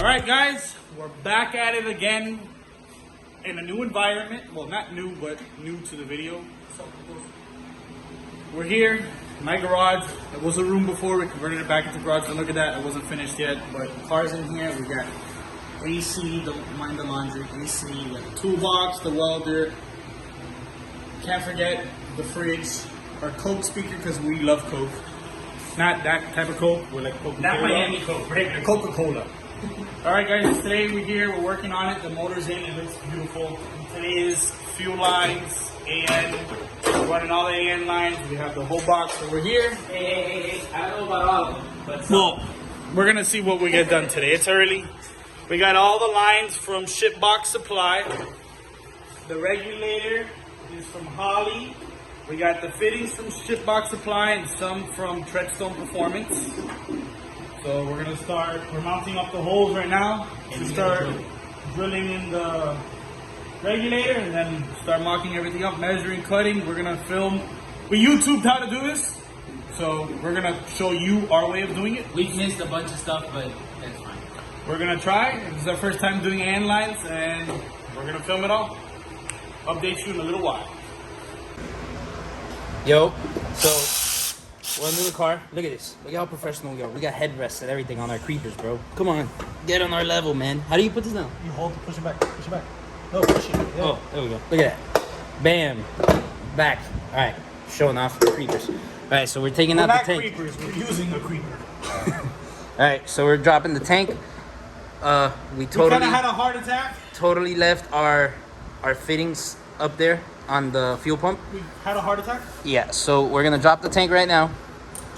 Alright guys, we're back at it again in a new environment. Well, not new, but new to the video. We're here in my garage. It was a room before, we converted it back into garage, and look at that, it wasn't finished yet. But the car's in here, we got AC, don't mind the laundry, AC, we got the toolbox, the welder. Can't forget the fridge, our Coke speaker, because we love Coke. Not that type of Coke, we're like Coca-Cola. Not Miami Coke, regular Coca-Cola. Alright guys, today we're here, we're working on it, the motor's in, it looks beautiful. Today is fuel lines, and we're running all the AN lines, we have the whole box over here. Hey, I don't know about all of them, but Well, we're gonna see what we get done today. It's early. We got all the lines from Shitbox Supply. The regulator is from Holley. We got the fittings from Shitbox Supply and some from Treadstone Performance. So we're mounting up the holes right now. We start drilling in the regulator and then start mocking everything up, measuring, cutting. We're gonna film. We YouTubed how to do this. So we're gonna show you our way of doing it. we've missed a bunch of stuff, but that's fine. We're gonna try. This is our first time doing AN lines, and we're gonna film it all. Update you in a little while. Yo, so we're under the car. Look at this. Look at how professional we are. We got headrests and everything on our creepers, bro. Come on, get on our level, man. How do you put this down? You hold, push it back, push it back. No, push it. Yeah. Oh, there we go. Look at that. Bam, back. All right, showing off the creepers. All right, so we're taking out the tank. Creepers. We're using a creeper. All right, so we're dropping the tank. We We kind of had a heart attack. totally left our fittings up there on the fuel pump. We had a heart attack. Yeah, so we're gonna drop the tank right now.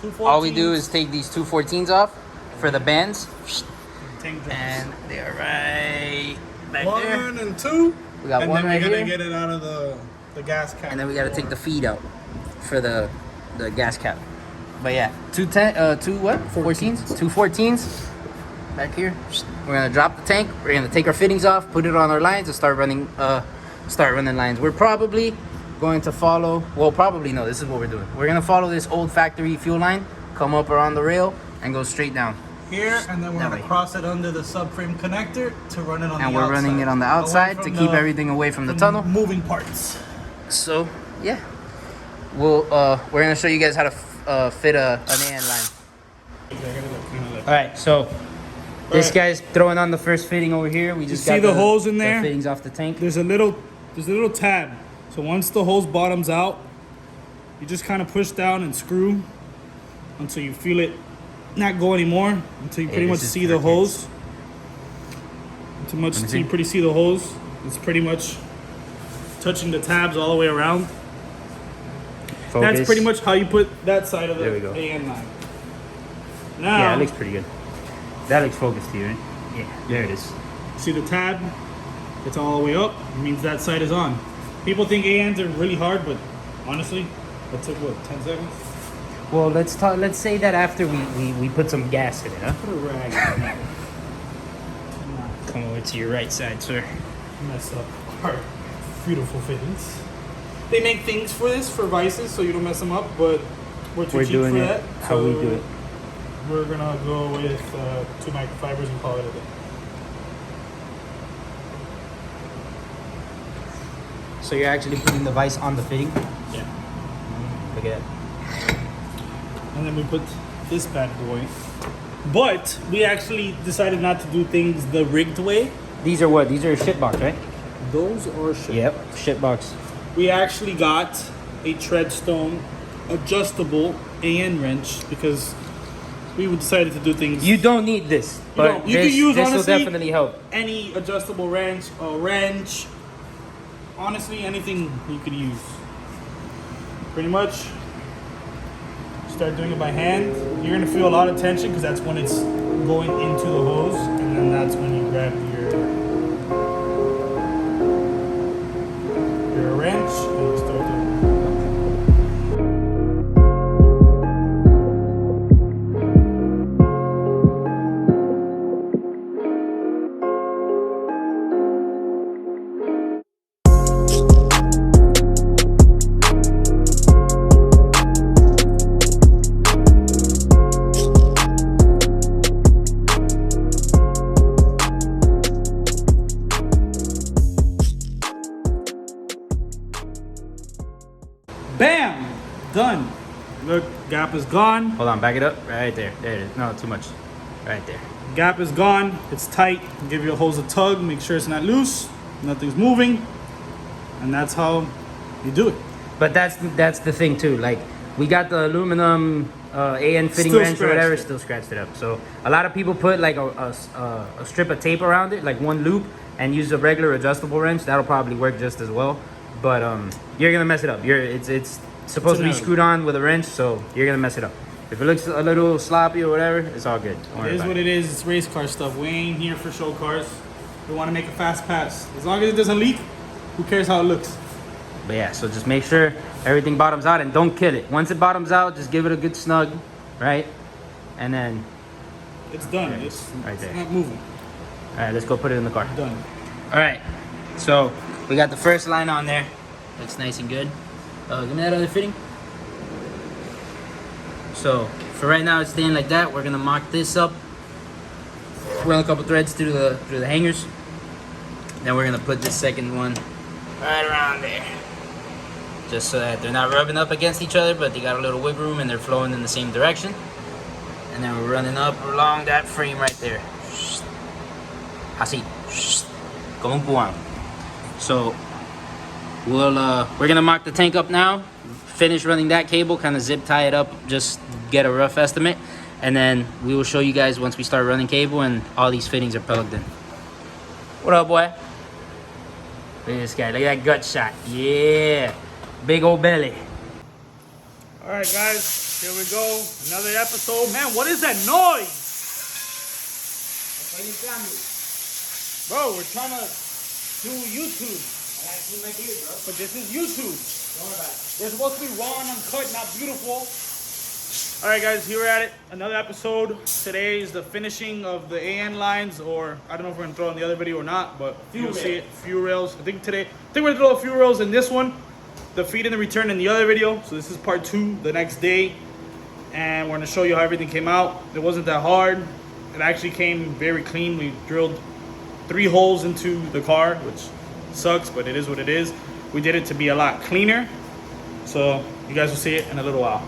214. All we do is take these 214s off for the bands, tank drops. and they're right back One there. and two. We got and one then right we're gonna here, get it out of the gas cap. and then we gotta take the feed out for the gas cap. But yeah, two 14s? Two 14s back here. We're gonna drop the tank. We're gonna take our fittings off, put it on our lines, and start running lines. We're probably going to follow. Well, probably no. This is what we're doing. We're gonna follow this old factory fuel line, come up around the rail, and go straight down. Here, and then we're That gonna way. cross it under the subframe connector to run it on And the outside. we're running it on the Away outside to from keep the- everything away from the tunnel. Moving parts. So yeah, we're gonna show you guys how to fit an AN line. All right, so this Alright. guy's throwing on the first fitting over here. We just see got the holes in there? The fittings off the tank. There's a little tab. So once the hose bottoms out, you just kind of push down and screw until you feel it not go anymore, until you pretty much this is see the perfect. hose. Until you pretty see the hose. It's pretty much touching the tabs all the way around. Focus. That's pretty much how you put that side of There we the go. AN line. Now, Yeah, it looks pretty good. That looks focused to you, right? Yeah, there it is. see the tab? It's all the way up. It means that side is on. People think ANs are really hard, but honestly, that took what, 10 seconds? Well, let's say that after we put some gas in it, huh? Put a rag on it. Come over to your right side, sir. Mess up our beautiful fittings. They make things for this, for vices, so you don't mess them up, but we're too cheap doing for it that. how we do it. We're gonna go with 2 microfibers and call it a day. So you're actually putting the vise on the fitting? Yeah. Look at that. And then we put this bad boy. But we actually decided not to do things the rigged way. These are what? These are shitbox, right? Those are shit. Yep, shitbox. We actually got a treadstone adjustable AN wrench because we decided to do things. You don't need this, but You can use, this will honestly, definitely help. any adjustable wrench, a wrench, honestly, anything you could use. Pretty much, start doing it by hand. You're gonna feel a lot of tension because that's when it's going into the hose, and then that's when you grab your wrench and you start doing it. done. Look, gap is gone. Hold on, back it up. Right there. There it is. No, too much. Right there. Gap is gone. It's tight. Give your hose a tug. Make sure it's not loose. Nothing's moving. And that's how you do it. But that's the thing too. Like we got the aluminum AN fitting Still wrench or whatever, scratched it. still scratched it up. So a lot of people put like a strip of tape around it, like one loop, and use a regular adjustable wrench. That'll probably work just as well. But you're gonna mess it up. It's supposed to be screwed on with a wrench, so you're gonna mess it up. If it looks a little sloppy or whatever, it's all good. Don't worry It is about what it is. It's race car stuff. We ain't here for show cars. We want to make a fast pass. As long as it doesn't leak, who cares how it looks? But yeah, so just make sure everything bottoms out and don't kill it. Once it bottoms out, just give it a good snug, right? And then, It's done. Okay, It's right there. not moving. all right, let's go put it in the car. Done. All right, so we got the first line on there. Looks nice and good. Give me that other fitting. So for right now, it's staying like that. We're gonna mock this up, run a couple threads through the hangers. Then we're gonna put this second one right around there, just so that they're not rubbing up against each other, but they got a little wiggle room and they're flowing in the same direction. And then we're running up along that frame right there. Así. Como un cubano. So we're gonna mock the tank up now, finish running that cable, kind of zip tie it up, just get a rough estimate, and then we will show you guys once we start running cable and all these fittings are plugged in. What up, boy? Look at this guy, look at that gut shot. Yeah, big old belly. All right, guys. Here we go. Another episode. Man, what is that noise? Bro, we're trying to do YouTube. But this is YouTube. They're supposed to be raw and uncut, not beautiful. All right, guys, here we're at it. Another episode. Today is the finishing of the AN lines, or I don't know if we're gonna throw it in the other video or not, but you'll see it. Fuel rails. I think we're gonna throw a few rails in this one, the feed and the return in the other video. So this is part 2, the next day, and we're gonna show you how everything came out. It wasn't that hard. It actually came very clean. We drilled 3 holes into the car, which sucks, but it is what it is. We did it to be a lot cleaner. So you guys will see it in a little while.